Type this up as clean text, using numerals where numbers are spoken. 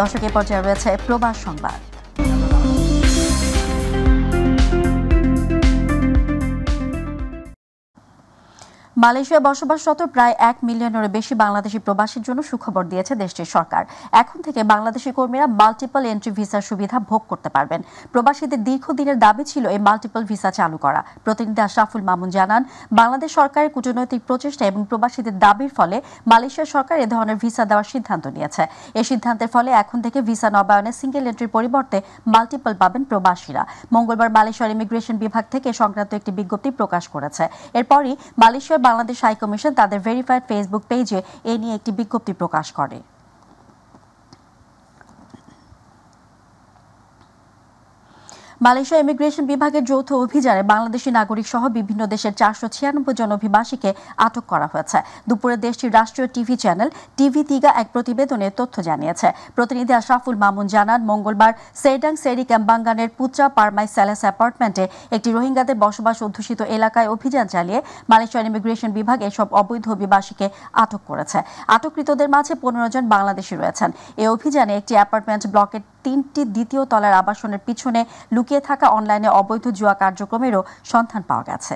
দর্শক, এই পর্যায়ে রয়েছে প্রবাস সংবাদ। মালয়েশিয়ায় বসবাসরত প্রায় 1 মিলিয়নেরও বেশি বাংলাদেশি প্রবাসীর জন্য সুখবর দিয়েছে দেশটির সরকার। এখন থেকে বাংলাদেশি কর্মীরা মাল্টিপল এন্ট্রি ভিসার সুবিধা ভোগ করতে পারবেন। প্রবাসীদের দীর্ঘদিনের দাবি ছিল এই মাল্টিপল ভিসা চালু করা। প্রতিনিধি আশরাফুল মামুন জানান, বাংলাদেশ সরকারের কূটনৈতিক প্রচেষ্টা এবং প্রবাসীদের দাবির ফলে মালয়েশিয়া সরকার এ ধরনের ভিসা দেওয়ার সিদ্ধান্ত নিয়েছে। এই সিদ্ধান্তের ফলে এখন থেকে ভিসা নবায়নে সিঙ্গেল এন্ট্রির পরিবর্তে মাল্টিপল পাবেন প্রবাসীরা। মঙ্গলবার মালয়েশিয়ার ইমিগ্রেশন বিভাগ থেকে সংক্রান্ত একটি বিজ্ঞপ্তি প্রকাশ করেছে। এরপরই মালয়েশিয়ার বাংলাদেশ হাই কমিশন তাদের ভেরিফাইড ফেসবুক পেজে এ নিয়ে একটি বিজ্ঞপ্তি প্রকাশ করে। মালয়েশিয়া ইমিগ্রেশন বিভাগের যৌথ অভিযানে বাংলাদেশি নাগরিক সহ বিভিন্ন দেশের 496 জন অভিবাসীকে আটক করা হয়েছে। দুপুরে দেশটির রাষ্ট্রীয় টিভি চ্যানেল টিভি তিগা এক প্রতিবেদনে তথ্য জানিয়েছে। প্রতিনিধি আশরাফুল মামুন জানান, মঙ্গলবার সেরডাং সেরি ক্যাম্বাঙ্গানের পুত্রা পারমাই স্যালাস অ্যাপার্টমেন্টে একটি রোহিঙ্গাদের বসবাস অধ্যুষিত এলাকায় অভিযান চালিয়ে মালয়েশিয়ার ইমিগ্রেশন বিভাগ এসব অবৈধ অভিবাসীকে আটক করেছে। আটককৃতদের মাঝে 15 জন বাংলাদেশি রয়েছেন। এই অভিযানে একটি অ্যাপার্টমেন্ট ব্লকের 3টি দ্বিতীয় তলার আবাসনের পিছনে লুকিয়ে থাকা অনলাইনে অবৈধ জুয়া কার্যক্রমেরও সন্ধান পাওয়া গেছে।